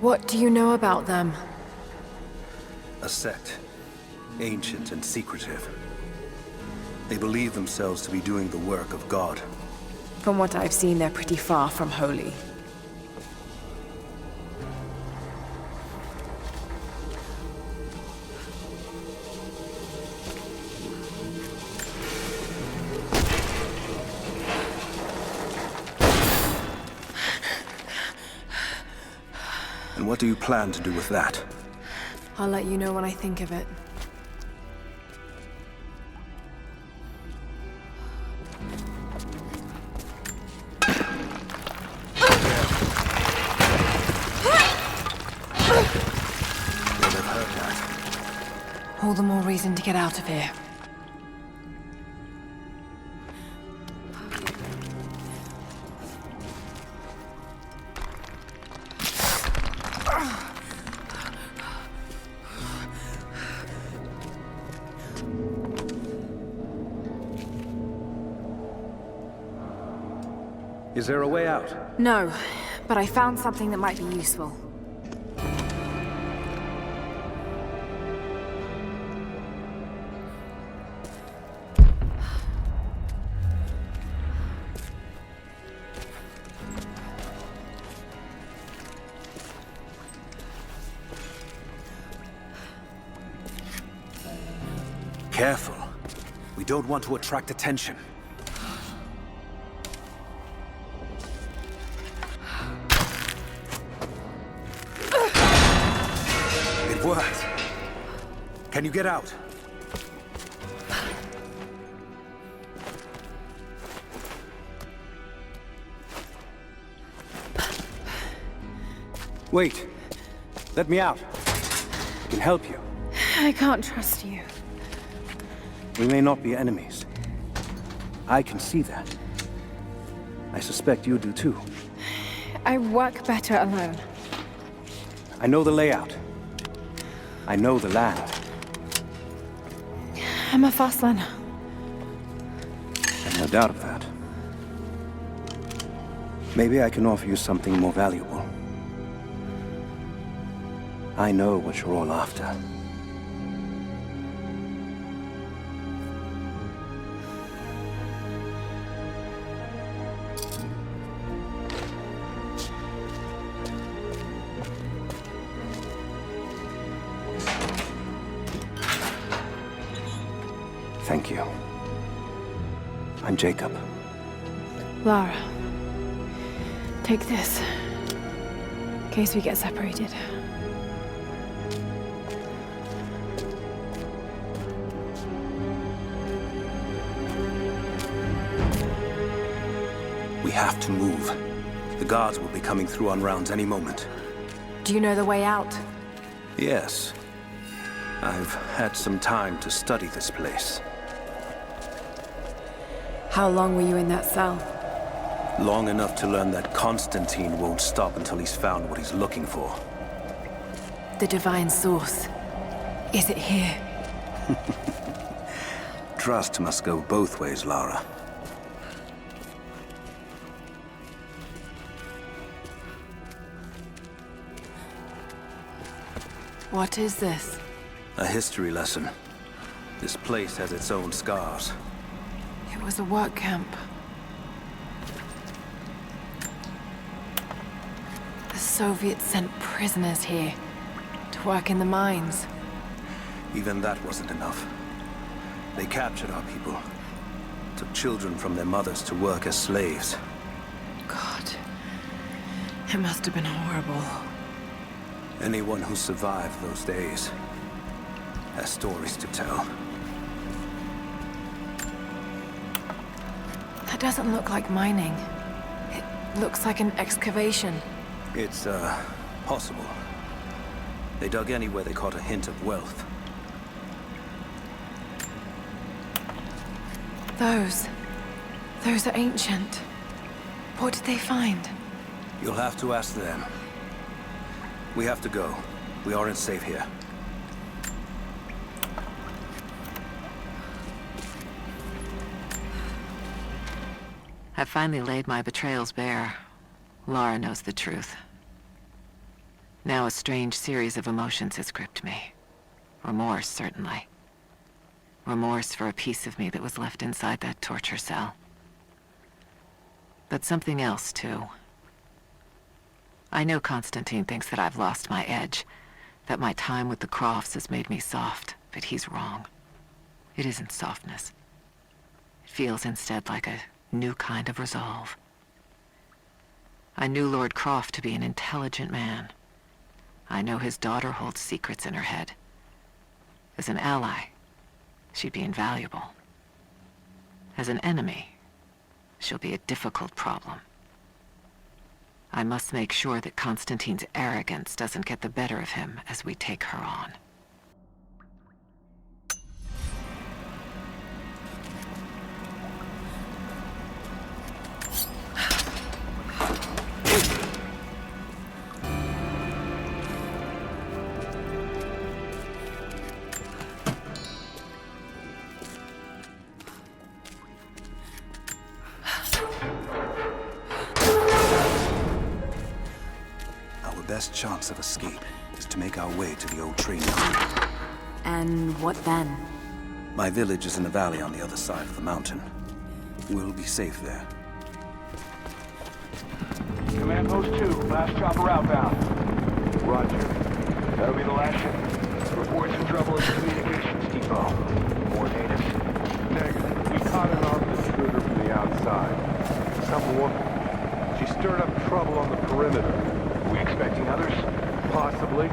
What do you know about them? A sect. Ancient and secretive. They believe themselves to be doing the work of God. From what I've seen, they're pretty far from holy. And what do you plan to do with that? I'll let you know when I think of it. All the more reason to get out of here. Is there a way out? No, but I found something that might be useful. Careful. We don't want to attract attention. It worked. Can you get out? Wait. Let me out. I can help you. I can't trust you. We may not be enemies. I can see that. I suspect you do too. I work better alone. I know the layout. I know the land. I'm a fast learner. I've no doubt of that. Maybe I can offer you something more valuable. I know what you're all after. Thank you. I'm Jacob. Lara, take this. In case we get separated. We have to move. The guards will be coming through on rounds any moment. Do you know the way out? Yes. I've had some time to study this place. How long were you in that cell? Long enough to learn that Constantine won't stop until he's found what he's looking for. The divine source. Is it here? Trust must go both ways, Lara. What is this? A history lesson. This place has its own scars. It was a work camp. The Soviets sent prisoners here to work in the mines. Even that wasn't enough. They captured our people. Took children from their mothers to work as slaves. God. It must have been horrible. Anyone who survived those days has stories to tell. That doesn't look like mining. It looks like an excavation. It's, possible. They dug anywhere they caught a hint of wealth. Those are ancient. What did they find? You'll have to ask them. We have to go. We aren't safe here. I've finally laid my betrayals bare. Lara knows the truth. Now a strange series of emotions has gripped me. Remorse, certainly. Remorse for a piece of me that was left inside that torture cell. But something else, too. I know Constantine thinks that I've lost my edge, that my time with the Crofts has made me soft, but he's wrong. It isn't softness. It feels instead like a new kind of resolve. I knew Lord Croft to be an intelligent man. I know his daughter holds secrets in her head. As an ally, she'd be invaluable. As an enemy, she'll be a difficult problem. I must make sure that Constantine's arrogance doesn't get the better of him as we take her on. Best chance of escape is to make our way to the old train yard. And what then? My village is in the valley on the other side of the mountain. We'll be safe there. Command Post 2, last chopper outbound. Roger. That'll be the last ship. Reports of trouble at the communications depot. More natives? Negative. We caught an armed intruder from the outside. Some woman. She stirred up trouble on the perimeter. We expecting others? Possibly.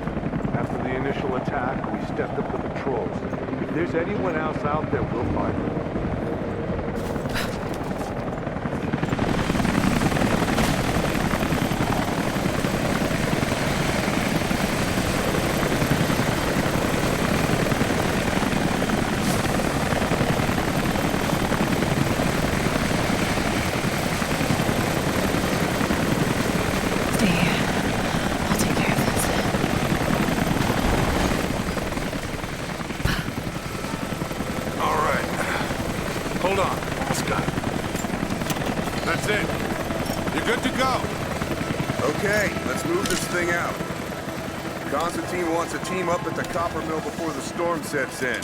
After the initial attack, we stepped up the patrols. If there's anyone else out there, we'll find them. Hold on. Almost got it. That's it. You're good to go. Okay, let's move this thing out. Constantine wants a team up at the copper mill before the storm sets in.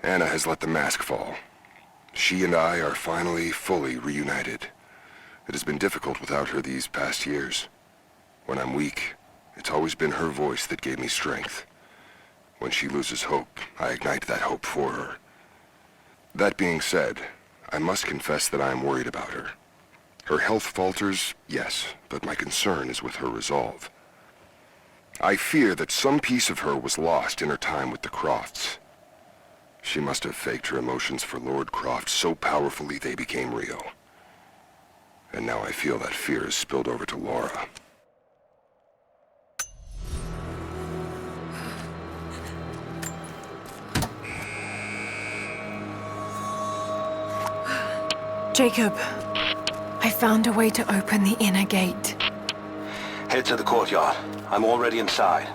Anna has let the mask fall. She and I are finally fully reunited. It has been difficult without her these past years. When I'm weak, it's always been her voice that gave me strength. When she loses hope, I ignite that hope for her. That being said, I must confess that I am worried about her. Her health falters, yes, but my concern is with her resolve. I fear that some piece of her was lost in her time with the Crofts. She must have faked her emotions for Lord Croft so powerfully they became real. And now I feel that fear has spilled over to Laura. Jacob, I found a way to open the inner gate. Head to the courtyard. I'm already inside.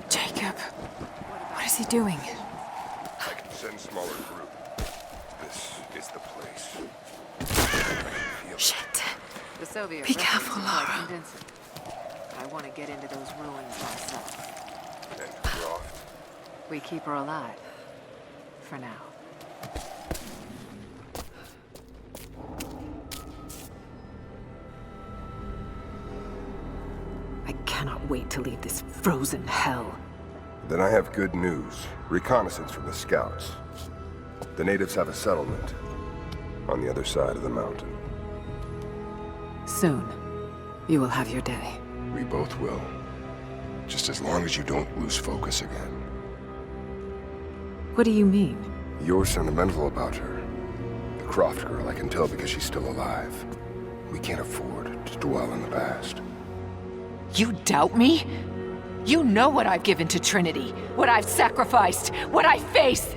Jacob, what is he doing? I can send smaller group. This is the place. Shit. The Soviet Be records careful, are quite Laura. convincing. I want to get into those ruins myself. And Croft. We keep her alive. For now. I cannot wait to leave this frozen hell. Then I have good news. Reconnaissance from the scouts. The natives have a settlement on the other side of the mountain. Soon, you will have your day. We both will. Just as long as you don't lose focus again. What do you mean? You're sentimental about her. The Croft girl, I can tell because she's still alive. We can't afford to dwell in the past. You doubt me? You know what I've given to Trinity, what I've sacrificed, what I face.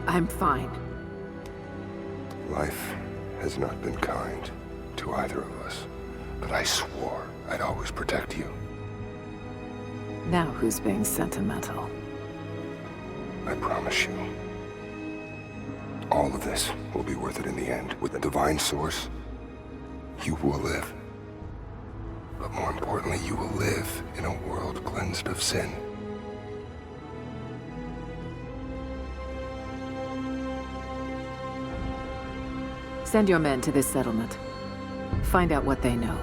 I'm fine. Life has not been kind to either of us, but I swore I'd always protect you. Now who's being sentimental? I promise you. All of this will be worth it in the end. With the divine source, you will live. But more importantly, you will live in a world cleansed of sin. Send your men to this settlement. Find out what they know.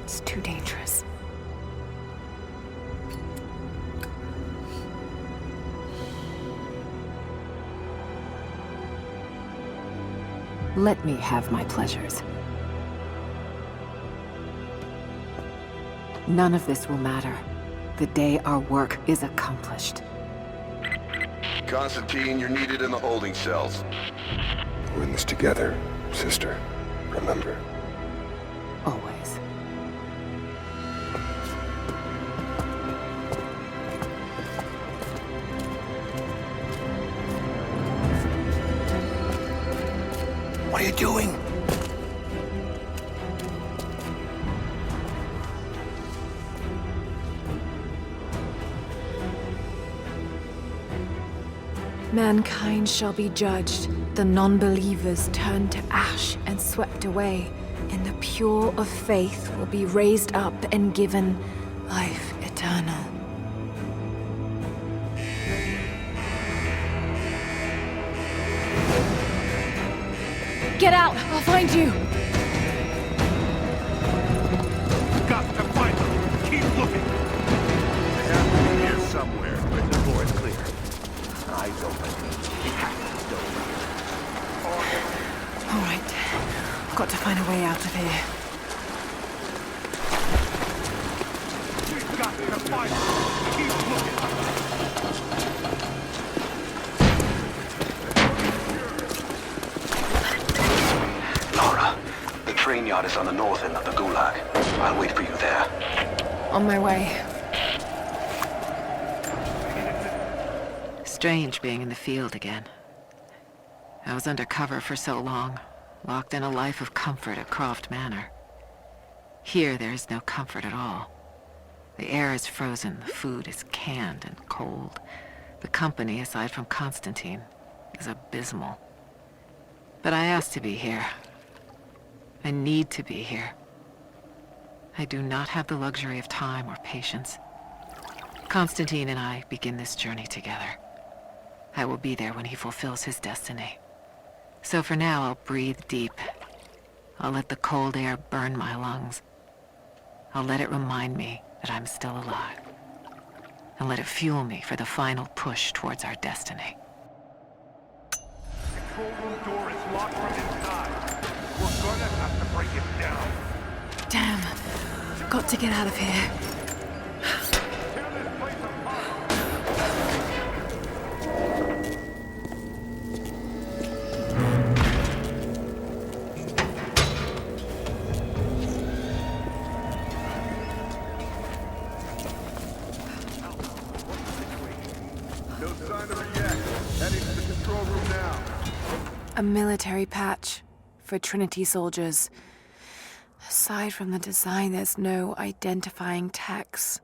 It's too dangerous. Let me have my pleasures. None of this will matter the day our work is accomplished. Constantine, you're needed in the holding cells. We're in this together, sister. Remember. Always. What are you doing? Mankind shall be judged, the non-believers turned to ash and swept away, and the pure of faith will be raised up and given life eternal. Get out! I'll find you! Got to find them. Keep looking. They have to be here somewhere, but the door is clear. Eyes open. We have to go here. All right. I've got to find a way out of here. to find her. Keep looking. Lara, the train yard is on the north end of the Gulag. I'll wait for you there. On my way. Strange being in the field again. I was undercover for so long, locked in a life of comfort at Croft Manor. Here there is no comfort at all. The air is frozen, the food is canned and cold. The company, aside from Constantine, is abysmal. But I asked to be here. I need to be here. I do not have the luxury of time or patience. Constantine and I begin this journey together. I will be there when he fulfills his destiny. So for now, I'll breathe deep. I'll let the cold air burn my lungs. I'll let it remind me that I'm still alive. And let it fuel me for the final push towards our destiny. Control room door is locked from inside. We're gonna have to break it down. Damn. Got to get out of here. Tear this place apart. No sign of her yet. Heading to the control room now. A military patch for Trinity soldiers. Aside from the design, there's no identifying tags.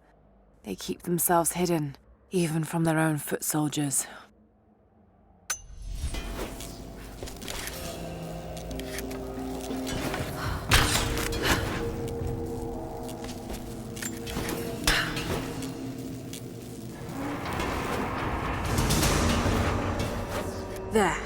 They keep themselves hidden, even from their own foot soldiers. There.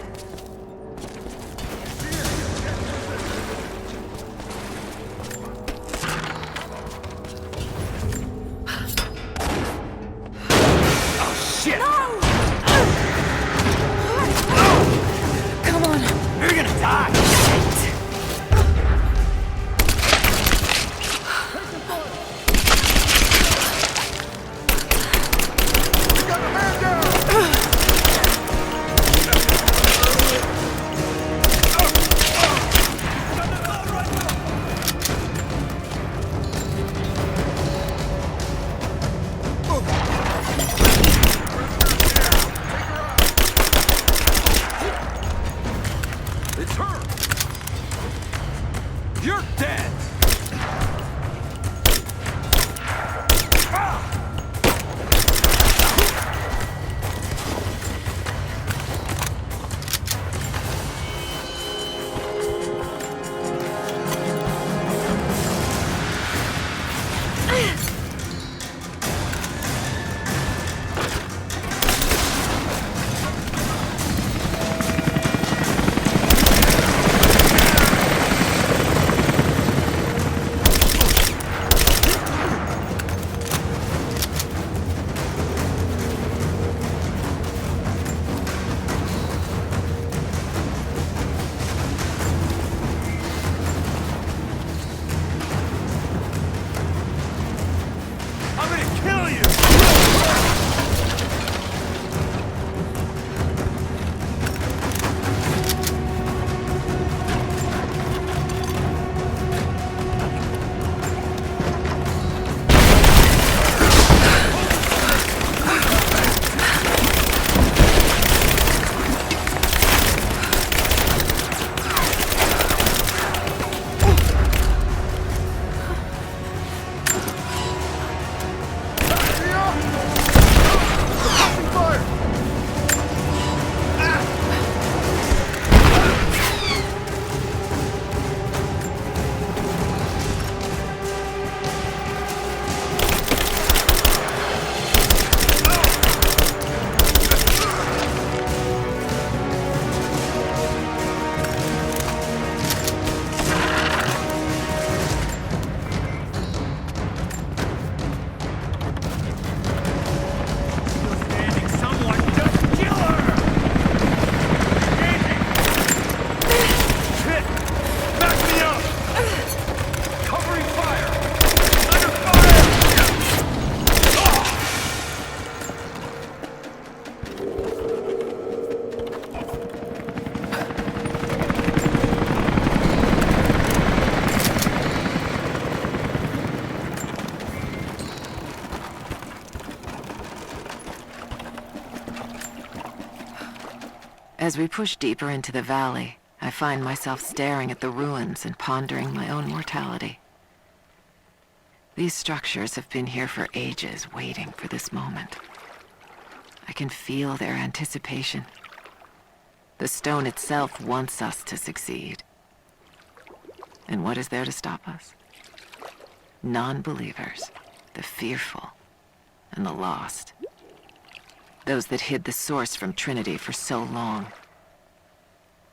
As we push deeper into the valley, I find myself staring at the ruins and pondering my own mortality. These structures have been here for ages, waiting for this moment. I can feel their anticipation. The stone itself wants us to succeed. And what is there to stop us? Non-believers, the fearful, and the lost. Those that hid the source from Trinity for so long.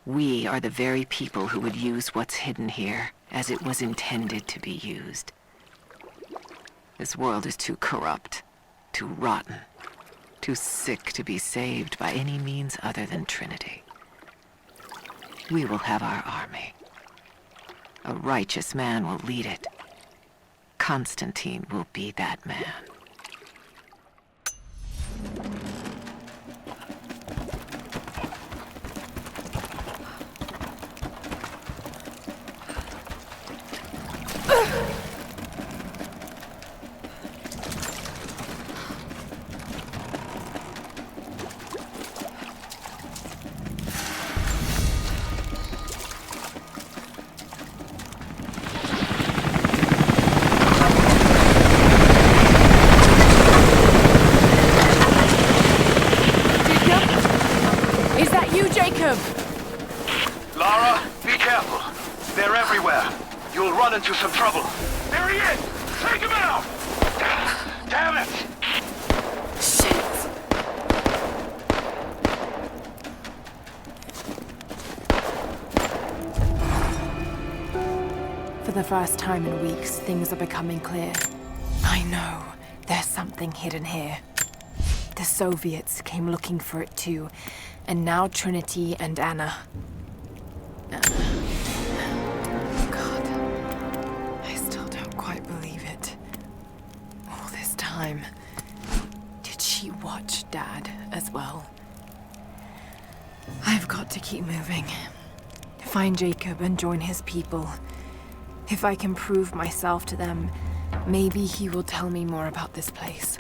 We are the very people who would use what's hidden here as it was intended to be used. This world is too corrupt, too rotten, too sick to be saved by any means other than Trinity. We will have our army. A righteous man will lead it. Constantine will be that man. Lara, be careful. They're everywhere. You'll run into some trouble. There he is! Take him out! Damn it! Shit! For the first time in weeks, things are becoming clear. I know. There's something hidden here. The Soviets came looking for it too, and now Trinity and Anna. God, I still don't quite believe it. All this time, did she watch Dad as well? I've got to keep moving. Find Jacob and join his people. If I can prove myself to them, maybe he will tell me more about this place.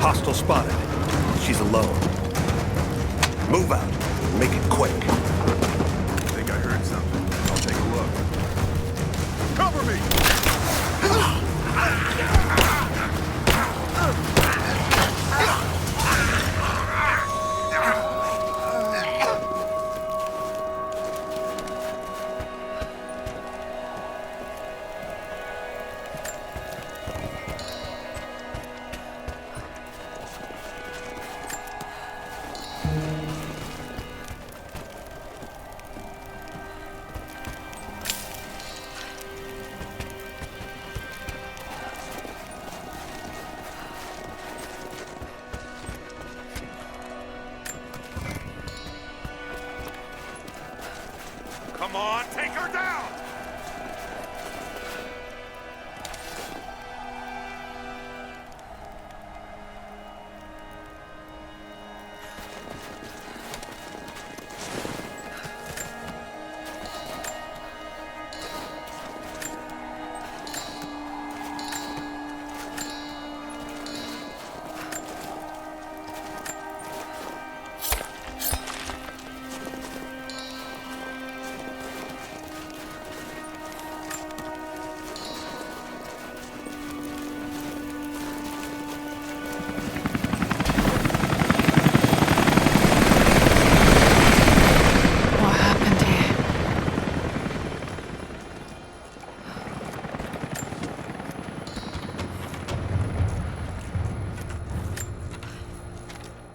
Hostile spotted. She's alone. Move out. Make it quick. I think I heard something. I'll take a look. Cover me!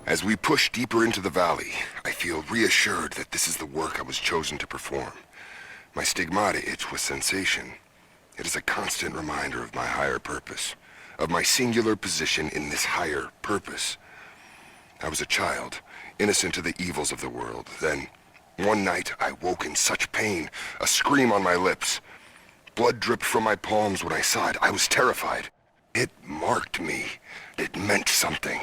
As we push deeper into the valley, I feel reassured that this is the work I was chosen to perform. My stigmata itch with sensation. It is a constant reminder of my higher purpose, of my singular position in this higher purpose. I was a child, innocent to the evils of the world. Then, one night, I woke in such pain, a scream on my lips. Blood dripped from my palms when I saw it. I was terrified. It marked me. It meant something.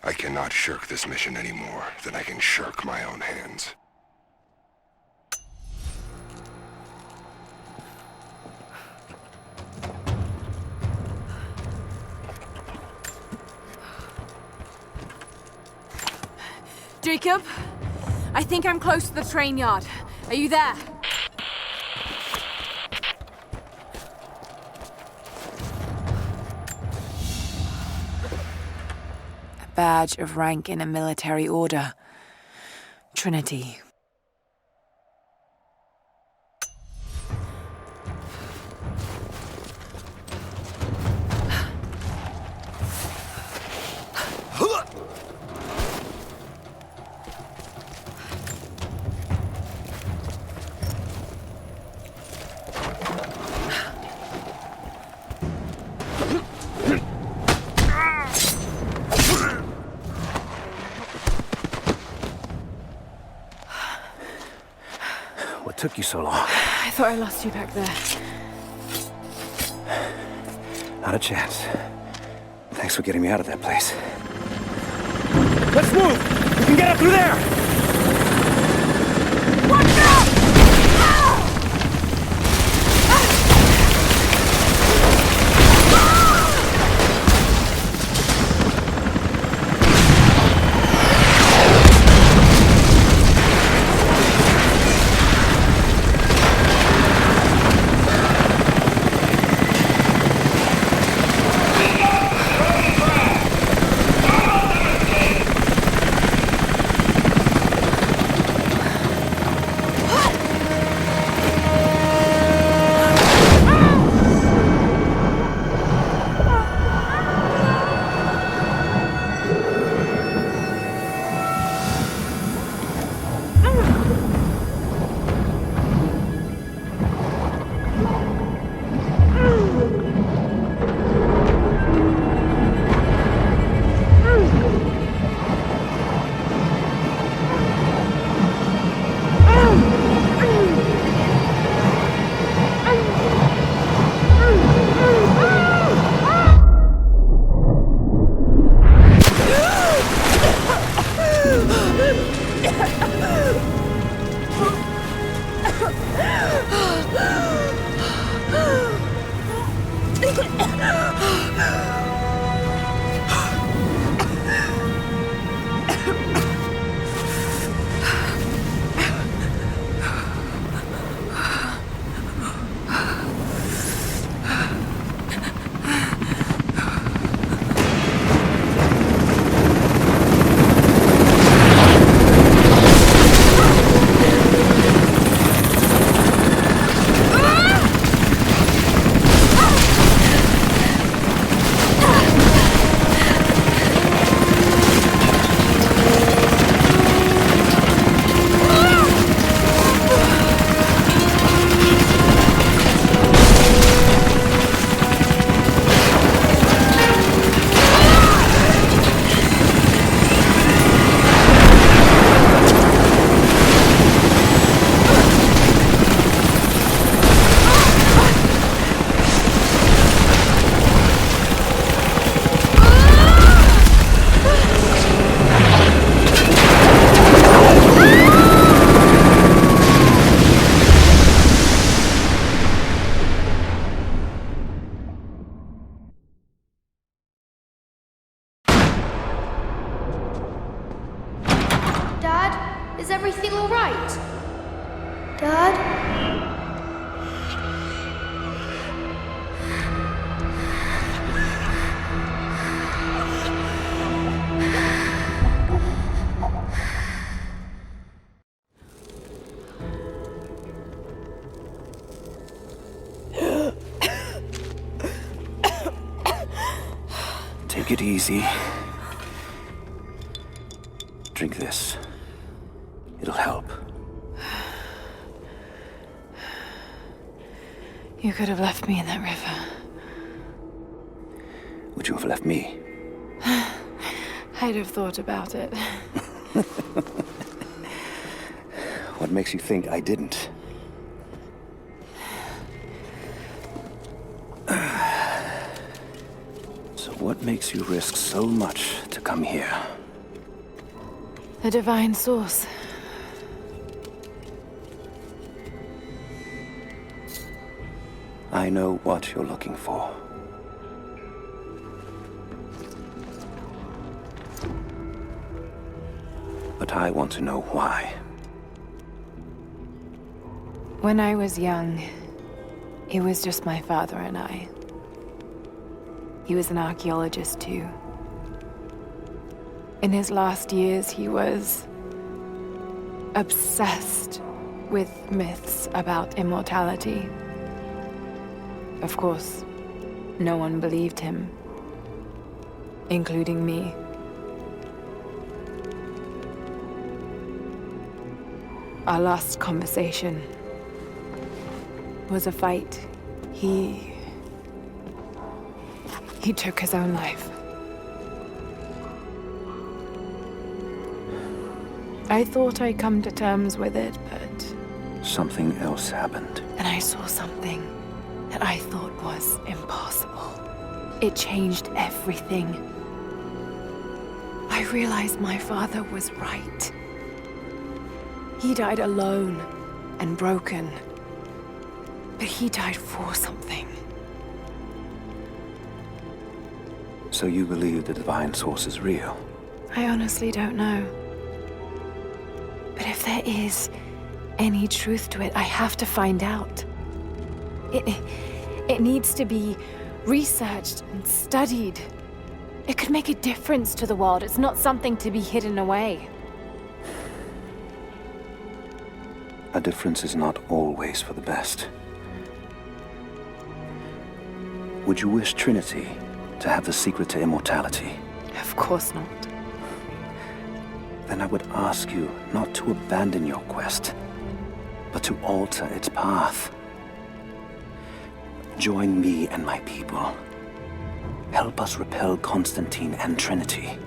I cannot shirk this mission any more than I can shirk my own hands. Jacob, I think I'm close to the train yard. Are you there? A badge of rank in a military order. Trinity. What took you so long? I thought I lost you back there. Not a chance. Thanks for getting me out of that place. Let's move! We can get up through there! Watch out! Dad, is everything all right? Dad? Take it easy. Drink this. It'll help. You could have left me in that river. Would you have left me? I'd have thought about it. What makes you think I didn't? So what makes you risk so much to come here? The divine source. I know what you're looking for. But I want to know why. When I was young, it was just my father and I. He was an archaeologist too. In his last years, he was obsessed with myths about immortality. Of course, no one believed him, including me. Our last conversation was a fight. He took his own life. I thought I'd come to terms with it, but... Something else happened. Then I saw something that I thought was impossible. It changed everything. I realized my father was right. He died alone and broken. But he died for something. So you believe the divine source is real? I honestly don't know. But if there is any truth to it, I have to find out. It needs to be researched and studied. It could make a difference to the world. It's not something to be hidden away. A difference is not always for the best. Would you wish Trinity to have the secret to immortality? Of course not. Then I would ask you not to abandon your quest, but to alter its path. Join me and my people. Help us repel Constantine and Trinity.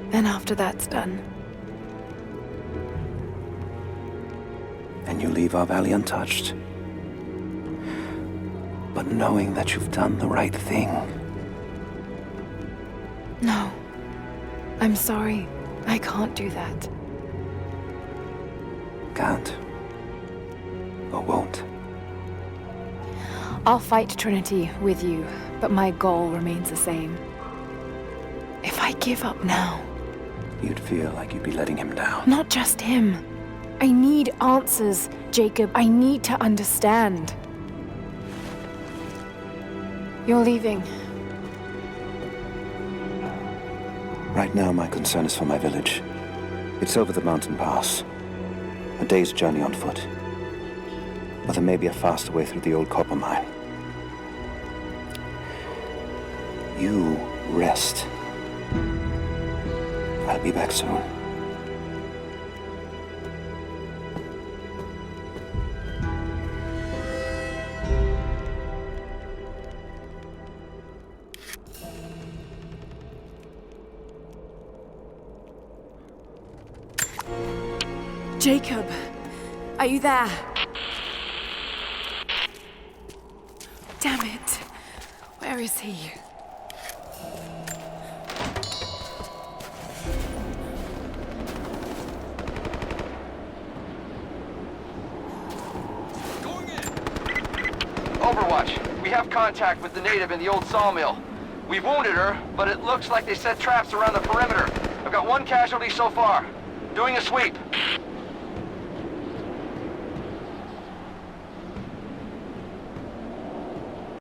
Then after that's done, and you leave our valley untouched, but knowing that you've done the right thing. No. I'm sorry. I can't do that. Can't. Or won't. I'll fight Trinity with you, but my goal remains the same. If I give up now... You'd feel like you'd be letting him down. Not just him. I need answers, Jacob. I need to understand. You're leaving. Right now, my concern is for my village. It's over the mountain pass. A day's journey on foot. But there may be a faster way through the old copper mine. You rest. I'll be back soon. Jacob, are you there? Damn it. Where is he? Overwatch, we have contact with the native in the old sawmill. We've wounded her, but it looks like they set traps around the perimeter. I've got one casualty so far. Doing a sweep.